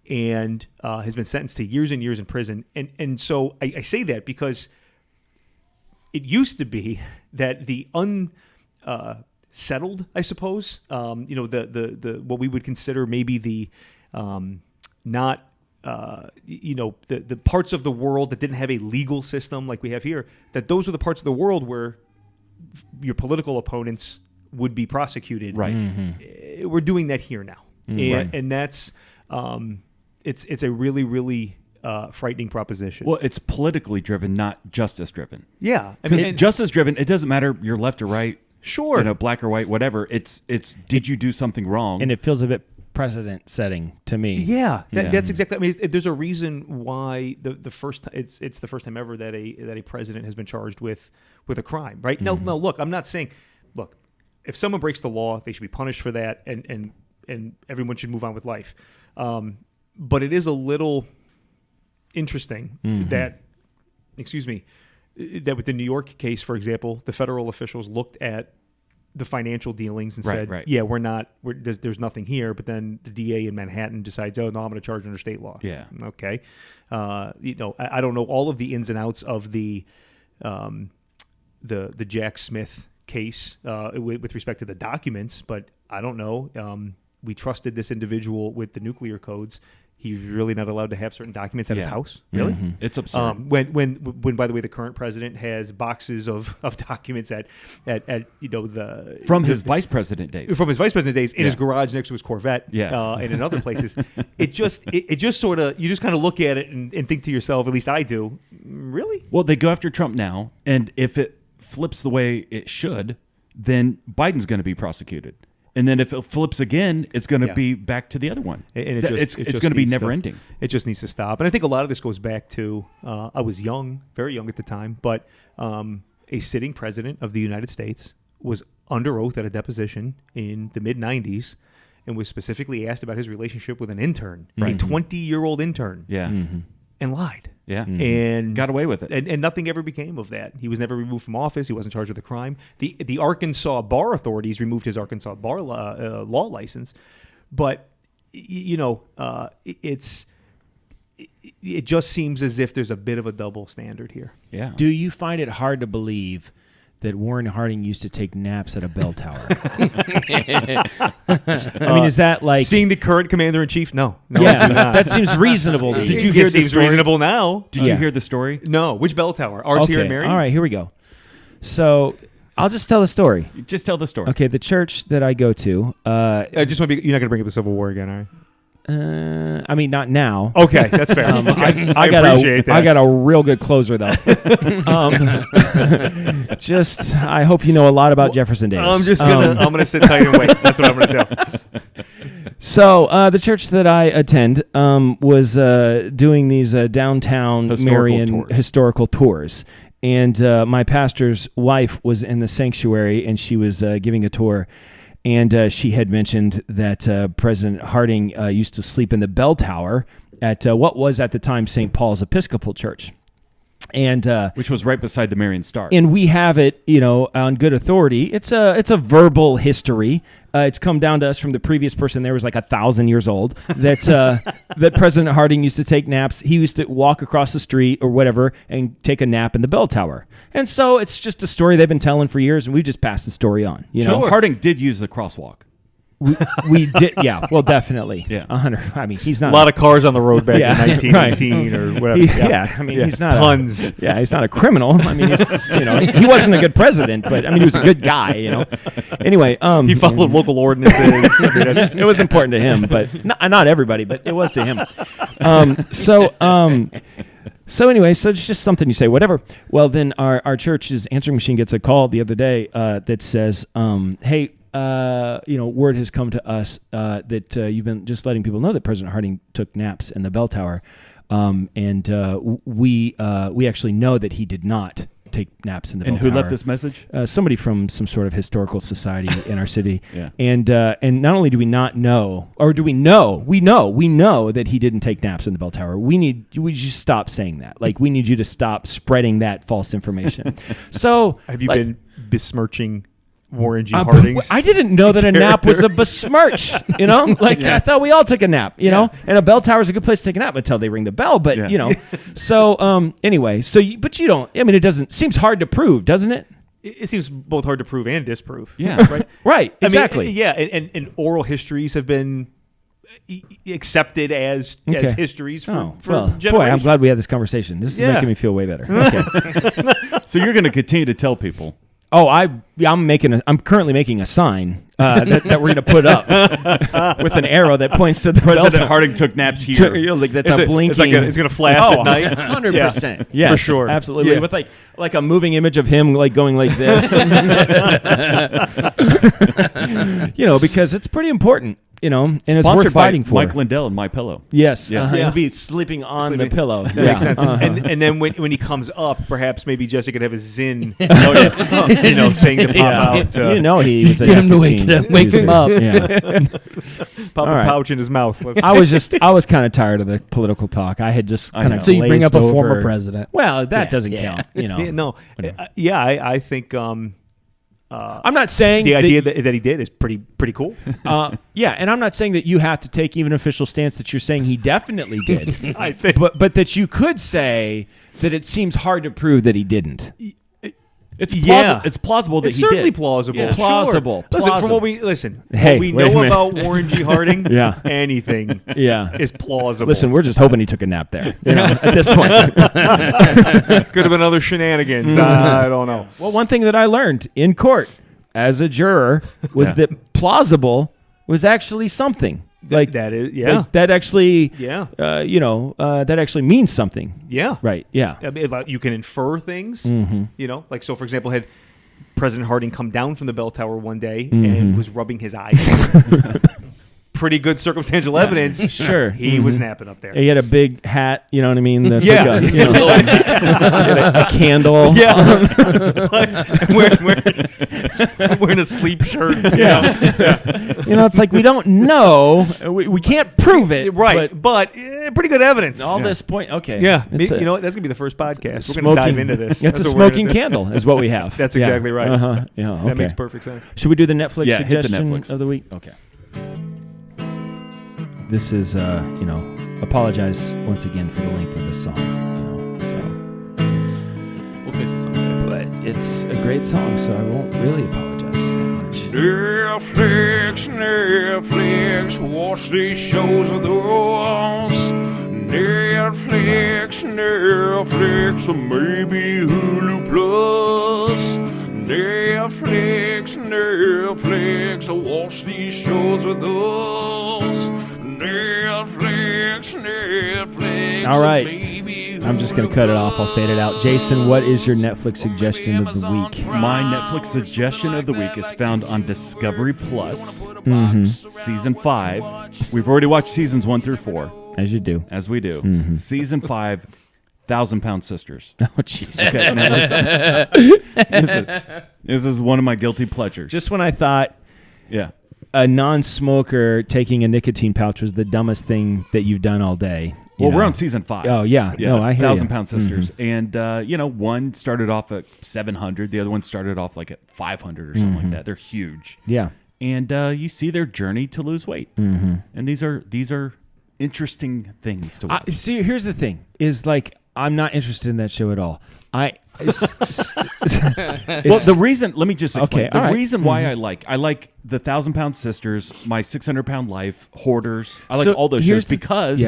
and has been sentenced to years and years in prison. And so I say that because it used to be that the unsettled, I suppose, the what we would consider maybe the the parts of the world that didn't have a legal system like we have here, that those were the parts of the world where your political opponents would be prosecuted. Right. Mm-hmm. We're doing that here now. And that's it's a really, really frightening proposition. Well, it's politically driven, not justice driven. Yeah. Because justice driven, it doesn't matter you're left or right, sure, black or white, whatever. It's did you do something wrong? And it feels a bit precedent setting to me. Yeah, that's exactly. I mean, there's a reason why the first it's the first time ever that a president has been charged with a crime, right? No, look, I'm not saying, look, if someone breaks the law, they should be punished for that, and everyone should move on with life. But it is a little interesting that with the New York case, for example, the federal officials looked at the financial dealings and said, yeah, there's nothing here. But then the DA in Manhattan decides, oh, no, I'm going to charge under state law. Yeah. Okay. I don't know all of the ins and outs of the Jack Smith case with respect to the documents, but I don't know. We trusted this individual with the nuclear codes. He's really not allowed to have certain documents at his house. Really? It's absurd. When by the way, the current president has boxes of documents at from his vice president days. From his vice president days in his garage next to his Corvette. And in other places. It just sort of, you just kind of look at it and think to yourself, at least I do, really? Well, they go after Trump now, and if it flips the way it should, then Biden's going to be prosecuted. And then if it flips again, it's going to be back to the other one. And it's going to be never ending. It just needs to stop. And I think a lot of this goes back to, I was young, very young at the time, but a sitting president of the United States was under oath at a deposition in the mid-'90s and was specifically asked about his relationship with an intern, a 20-year-old intern. Yeah. And lied. Yeah. And got away with it. And nothing ever became of that. He was never removed from office. He wasn't charged with a crime. The Arkansas bar authorities removed his Arkansas bar law license. But, it just seems as if there's a bit of a double standard here. Yeah. Do you find it hard to believe that Warren Harding used to take naps at a bell tower? I mean, is that like seeing the current commander-in-chief? No, yeah, I do not. That seems reasonable to you. Did you hear the story? Reasonable now. Did you hear the story? No. Which bell tower? Ours here in Marion? All right, here we go. So I'll just tell the story. Just tell the story. Okay, the church that I go to. I just want to be. You're not going to bring up the Civil War again, are you? I mean, not now. Okay, that's fair. I appreciate that. I got a real good closer, though. I hope you know a lot about Jefferson Davis. I'm gonna sit tight and wait. That's what I'm gonna do. So the church that I attend was doing these downtown Marion historical tours. And my pastor's wife was in the sanctuary, and she was giving a tour. And she had mentioned that President Harding used to sleep in the bell tower at what was at the time St. Paul's Episcopal Church. And which was right beside the Marion Star. And we have it, on good authority. It's a verbal history. It's come down to us from the previous person. There was like 1,000 years old that that President Harding used to take naps. He used to walk across the street or whatever and take a nap in the bell tower. And so it's just a story they've been telling for years, and we just passed the story on. Harding did use the crosswalk. We did, yeah. Well, definitely, yeah. 100. I mean, he's not a lot of cars on the road back in 1918 or whatever. I mean, he's not tons. He's not a criminal. I mean, he's just, he wasn't a good president, but I mean, he was a good guy. Anyway, he followed local ordinances. It was important to him, but not everybody, but it was to him. So anyway, so it's just something you say, whatever. Well, then our church's answering machine gets a call the other day that says, "Hey, word has come to us that you've been just letting people know that President Harding took naps in the bell tower, and we actually know that he did not take naps in the bell tower." And who left this message? Somebody from some sort of historical society in our city. Yeah. And not only do we not know, or do we know? We know that he didn't take naps in the bell tower. We just stop saying that. Like, we need you to stop spreading that false information. So have you been besmirching Warren G. Harding's? I didn't know that a nap was a besmirch, I thought we all took a nap, and a bell tower is a good place to take a nap until they ring the bell. But, so anyway, but you don't, I mean, it seems hard to prove, doesn't it? It seems both hard to prove and disprove. Yeah. Right. Right. Exactly. And oral histories have been accepted as histories for generations. Boy, I'm glad we had this conversation. This is making me feel way better. Okay. So you're going to continue to tell people. Oh, I'm currently making a sign that we're going to put up with an arrow that points to the President Harding took naps here. That's a blinking. It's going to flash at night. 100%. Yes, for sure. Absolutely. Yeah. With like a moving image of him like going like this. Because it's pretty important. And it's worth fighting for. Mike Lindell and My Pillow. Yes, yeah. He'll be sleeping on the pillow. That makes sense. And then when he comes up, perhaps maybe Jesse could have a zin, thing to pop out. He was get him to wake him up. Yeah. Pop a pouch in his mouth. I was kind of tired of the political talk. I had just kind of so you bring up a former president. Well, that doesn't count. I think. I'm not saying the idea that he did is pretty cool. And I'm not saying that you have to take even an official stance that you're saying he definitely did. I think, but that you could say that it seems hard to prove that he didn't. It's plausible. It's plausible that he did. It's certainly plausible. Yeah. Plausible. Sure. Listen, from what we Hey, what we know about Warren G. Harding, anything is plausible. Listen, we're just hoping he took a nap there. At this point, could have been other shenanigans. I don't know. Well, one thing that I learned in court as a juror was that plausible was actually something. Like that is, that actually, that actually means something. Yeah. Right. Yeah. I mean, you can infer things. Mm-hmm. Like, so for example, had President Harding come down from the bell tower one day and was rubbing his eyes. Pretty good circumstantial evidence. Sure. He was napping up there. He had a big hat, you know what I mean? That's like a candle. Yeah. wearing a sleep shirt. Yeah. It's like we don't know. We can't prove it. Right. But pretty good evidence. All this point. Okay. Yeah. That's going to be the first podcast. We're going to dive into this. It's a smoking candle is what we have. That's exactly right. Uh-huh. Yeah. Okay. That makes perfect sense. Should we do the Netflix suggestion hit the Netflix. of the week? Okay. This is, apologize once again for the length of the song, We'll fix it someday. but it's a great song, so I won't really apologize that much. Netflix, watch these shows with us. Netflix, or maybe Hulu Plus. Netflix, watch these shows with us. Netflix. All right. I'm just going to cut it off. I'll fade it out. Jason, what is your Netflix suggestion of the week? My Netflix suggestion of the week is found on Discovery Plus, Season 5. We've already watched Seasons 1 through 4. As you do. As we do. Season 5, 1,000-Pound Sisters. Oh, jeez. Okay, now this is one of my guilty pleasures. Just when I thought a non-smoker taking a nicotine pouch was the dumbest thing that you've done all day, Well, we're on season 5. Oh yeah, no, I hear 1,000 Pound Sisters, and one started off at 700, the other one started off like at 500 or something like that. They're huge. Yeah, and you see their journey to lose weight, and these are interesting things to watch. See, here's the thing: is like I'm not interested in that show at all. Well, the reason, let me just explain. Okay, the reason why I like the 1,000 Pound Sisters, My 600 Pound Life, Hoarders. I like all those shows because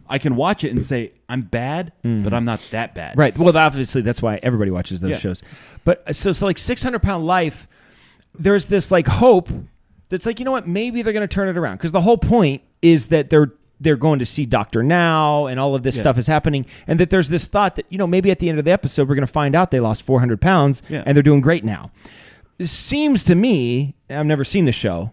I can watch it and say I'm bad, but I'm not that bad. Right. Well, obviously that's why everybody watches those shows. But so like 600 Pound Life, there's this like hope that's like, you know what, maybe they're going to turn it around, because the whole point is that they're going to see Dr. Now and all of this stuff is happening, and that there's this thought that, maybe at the end of the episode we're going to find out they lost 400 pounds and they're doing great now. It seems to me, I've never seen the show,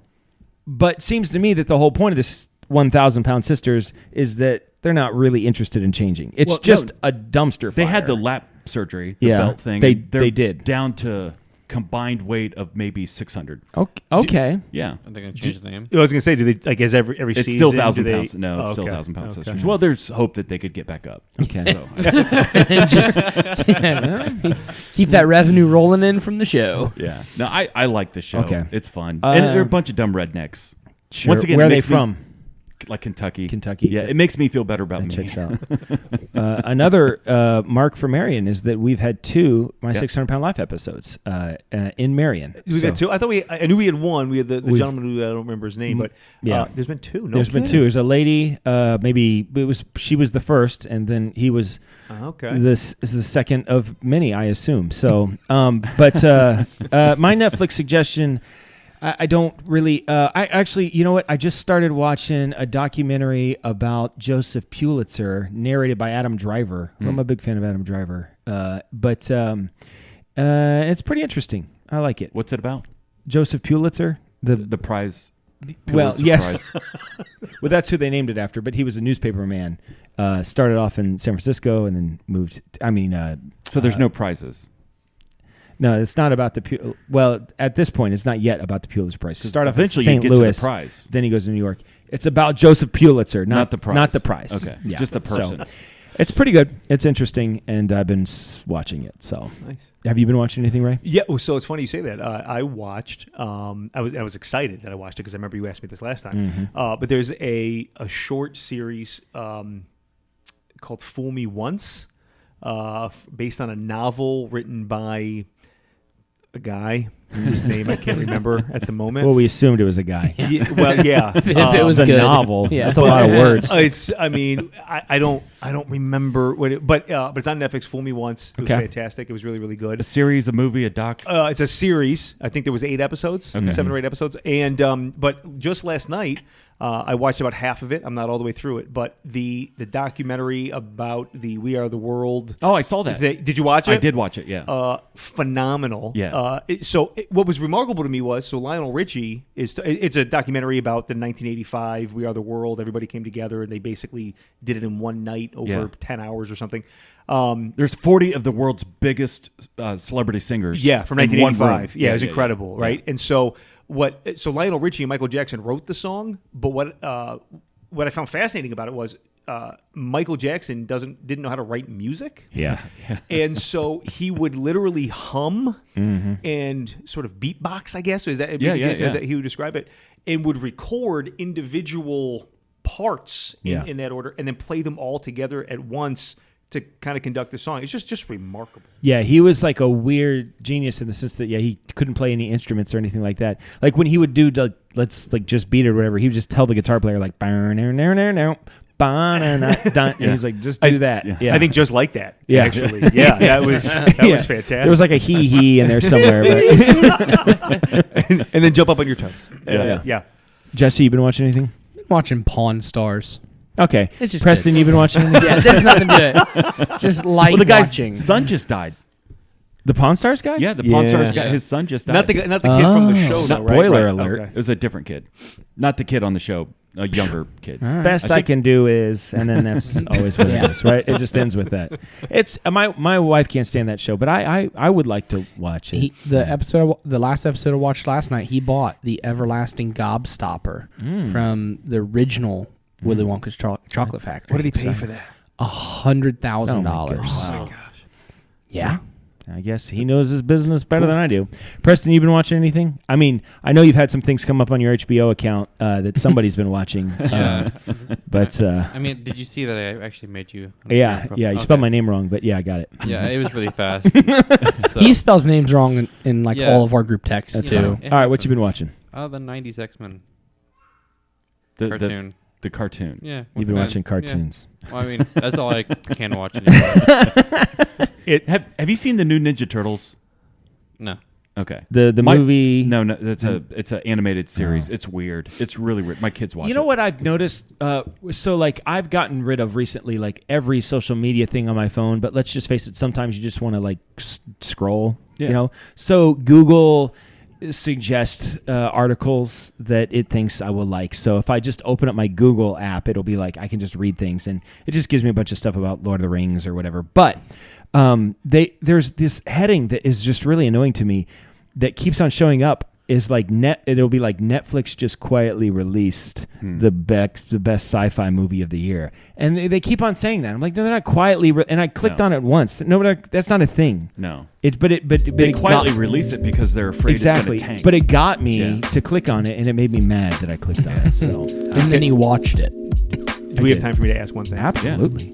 but seems to me that the whole point of this 1,000 Pound Sisters is that they're not really interested in changing. It's a dumpster fire. They had the lap surgery, the belt thing. They did. Down to combined weight of maybe 600. Okay. Yeah. Are they going to change the name? I was going to say, do they, like, as every it's season? Still 1,000 pounds. No, it's still 1,000 Pound Sisters. Well, there's hope that they could get back up. Okay. So, And just keep that revenue rolling in from the show. yeah. No, I like the show. Okay. It's fun. And they're a bunch of dumb rednecks. Sure. Once again, where are they from? Like Kentucky. Yeah, it makes me feel better about me. Checks out. Another mark for Marion is that we've had 2 My 600 Pound Life episodes in Marion. We've had 2. I knew we had 1. We had the gentleman who I don't remember his name, but there's been 2. There's been 2. There's a lady. Maybe she was the first, and then he was. This is the second of many, I assume. So, but my Netflix suggestion. I don't really. I actually, you know what? I just started watching a documentary about Joseph Pulitzer, narrated by Adam Driver. I'm a big fan of Adam Driver, but it's pretty interesting. I like it. What's it about? Joseph Pulitzer, the prize. Well, yes. Well, that's who they named it after. But he was a newspaper man. Started off in San Francisco and then moved. So there's no prizes. No, it's not about the well. At this point, it's not yet about the Pulitzer Prize. Start off eventually in St. you get Louis, to the prize. Then he goes to New York. It's about Joseph Pulitzer, not the prize. Not the prize. Okay, yeah. just the person. So, it's pretty good. It's interesting, and I've been watching it. So, nice. Have you been watching anything, Ray? Yeah. Well, so it's funny you say that. I watched. I was excited that I watched it because I remember you asked me this last time. But there's a short series called "Fool Me Once," based on a novel written by a guy whose name I can't remember at the moment. Well, we assumed it was a guy. Well, yeah. If it was a good. novel, Yeah. that's a lot of words. I don't remember what it, but it's on Netflix. Fool Me Once. It was fantastic. It was really, really good. A series, a movie, a doc. It's a series. I think there was 8 episodes, 7 or 8 episodes, and but just last night. I watched about half of it. I'm not all the way through it, but the documentary about the We Are the World. Oh, I saw that. Did you watch it? I did watch it. Yeah. Phenomenal. Yeah. What was remarkable to me was Lionel Richie it's a documentary about the 1985 We Are the World. Everybody came together and they basically did it in one night over 10 hours or something. There's 40 of the world's biggest celebrity singers. Yeah, from 1985. Yeah, it was incredible, yeah. right? And so Lionel Richie and Michael Jackson wrote the song, but what I found fascinating about it was Michael Jackson didn't know how to write music. Yeah. And so he would literally hum and sort of beatbox, I guess. Is that as he would describe it, and would record individual parts in that order and then play them all together at once to kind of conduct the song. It's just remarkable. Yeah, he was like a weird genius in the sense that he couldn't play any instruments or anything like that. Like when he would do let's like just beat it or whatever, he would just tell the guitar player like and he's like, just do that. Yeah. I think just like that. Yeah. Actually. Yeah, that was fantastic. There was like a hee in there somewhere. And then jump up on your toes. Yeah. Jesse, you been watching anything? Watching Pawn Stars. Okay. It's just Preston, good. you've been watching anything? Yeah, there's nothing to it. Just light Well, the guy's watching. son just died. The Pawn Stars guy? Yeah, the Pawn Stars guy. His son just died. Not the kid from the show. Not, though, right? Spoiler alert. Okay. It was a different kid. Not the kid on the show. A younger kid. Right. Best I can do is, and then that's always what it is, right? It just ends with that. It's my wife can't stand that show, but I would like to watch it. The last episode I watched last night, he bought the Everlasting Gobstopper from the original Willy Wonka's Chocolate Factory. What did he pay for that? $100,000. Oh, Wow. Yeah. I guess he knows his business better than I do. Preston, you been watching anything? I mean, I know you've had some things come up on your HBO account that somebody's been watching. But I mean, did you see that I actually made you? Yeah. You spelled my name wrong, but yeah, I got it. Yeah, it was really fast. So. He spells names wrong in like all of our group texts That's too. fine. All right, what you been watching? The 90s X-Men The cartoon. The cartoon. Yeah. You've been watching cartoons. Yeah. Well, I mean, that's all I can watch anymore. Have you seen the new Ninja Turtles? No. Okay. The movie. No, it's an animated series. It's weird. It's really weird. My kids watch it. You know what I've noticed? So like I've gotten rid of recently like every social media thing on my phone. But let's just face it. Sometimes you just want to like scroll. Yeah. You know. So Google suggest articles that it thinks I will like. So if I just open up my Google app, it'll be like I can just read things, and it just gives me a bunch of stuff about Lord of the Rings or whatever. But there's this heading that is just really annoying to me that keeps on showing up. Is like it'll be like Netflix just quietly released the best sci-fi movie of the year, and they keep on saying that. I'm like, no, they're not quietly. And I clicked on it once. No, that's not a thing. No. But they quietly release it because they're afraid it's going to tank. But it got me to click on it, and it made me mad that I clicked on it. So And then he watched it. Do we have time for me to ask one thing? absolutely.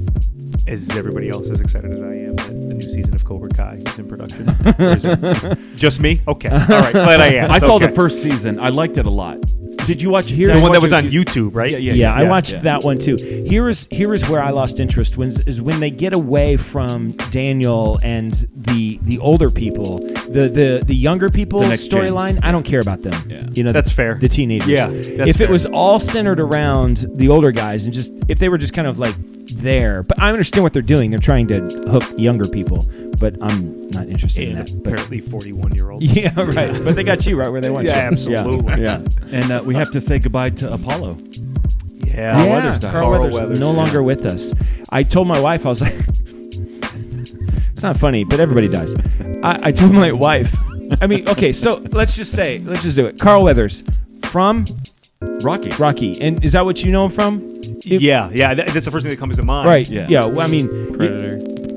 Is everybody else as excited as I am that the new season of Cobra Kai is in production? Or is it just me? Okay. All right. Glad I asked. I saw the first season. I liked it a lot. Did you watch the one that was on YouTube, right? Yeah, I watched that one too. Here is where I lost interest when they get away from Daniel and the older people, the younger people's storyline. I don't care about them. Yeah. You know, That's fair. The teenagers. Yeah, if it was all centered around the older guys and just if they were just kind of like there, but I understand what they're doing. They're trying to hook younger people, but I'm not interested in that. But apparently 41-year-olds. yeah, right. But they got you right where they want you. Yeah, absolutely. Yeah. And we have to say goodbye to Apollo. Yeah. Carl Weathers died. Carl Weathers no longer with us. I told my wife, I was like, it's not funny, but everybody dies. I told my wife, I mean, okay, so let's just do it. Carl Weathers from Rocky. And is that what you know him from? Yeah. That's the first thing that comes to mind. Right. Yeah. Yeah. Well, I mean,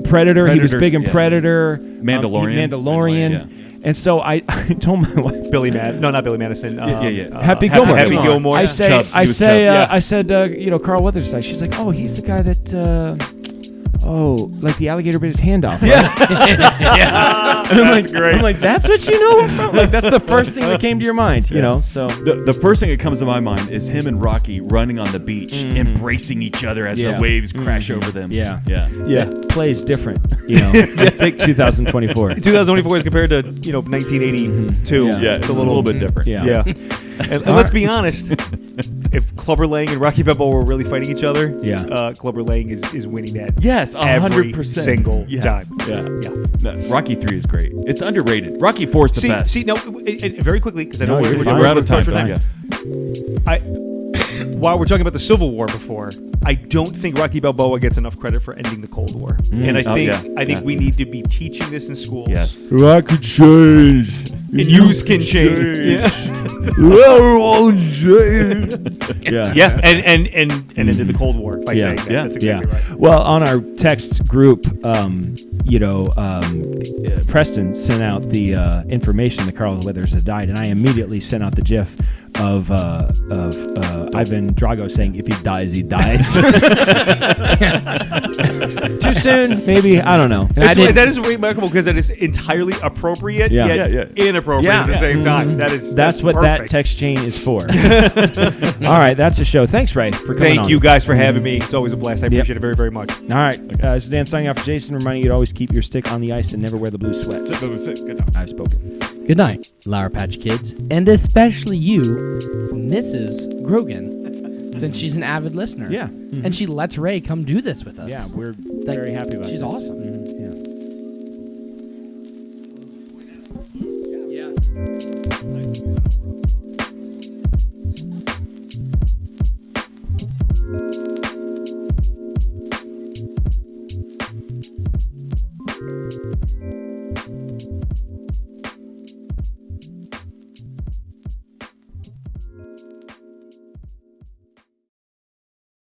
Predator. He was big in Predator. Mandalorian. Yeah. And so I told my wife, not Billy Madison. Happy Gilmore. Happy Gilmore. I Chubbs. said, Carl Weathers died. She's like, oh, he's the guy that. Like the alligator bit his hand off. Right? Yeah. And That's great. I'm like, that's what you know him from? Like, that's the first thing that came to your mind, you know? So The first thing that comes to my mind is him and Rocky running on the beach, embracing each other as the waves crash over them. Yeah. Yeah. Plays different, you know. Like 2024. 2024 as compared to 1982. Yeah, it's a little bit different. Yeah. And let's be honest, if Clubber Lang and Rocky Balboa were really fighting each other, Clubber Lang is winning that. Yes, 100%. Every single time. Yeah. No, Rocky 3 is great. It's underrated. Rocky 4 is the best. See, no, very quickly, because I know we're out of time. While we're talking about the Civil War before, I don't think Rocky Balboa gets enough credit for ending the Cold War. And I think we need to be teaching this in schools. Yes. Rocky change. And yous can change. Yeah, and ended the Cold War by saying that. That's exactly right. Well, on our text group, Preston sent out the information that Carl Weathers had died, and I immediately sent out the GIF of Ivan Drago saying, "If he dies, he dies." Too soon, maybe. I don't know. That is remarkable because that is entirely appropriate, yet inappropriate at the same time. That's what perfect. that text chain is for. All right, that's a show. Thanks, Ray, for coming on. Thank you guys for having me. It's always a blast. I appreciate it very, very much. All right, this is Dan signing off for Jason, reminding you to always keep your stick on the ice and never wear the blue sweats. Good night. I've spoken. Good night, Lauer Patch Kids, and especially you, Mrs. Grogan, since she's an avid listener. Yeah. And she lets Ray come do this with us. Yeah, we're very happy about She's this. awesome. Yeah.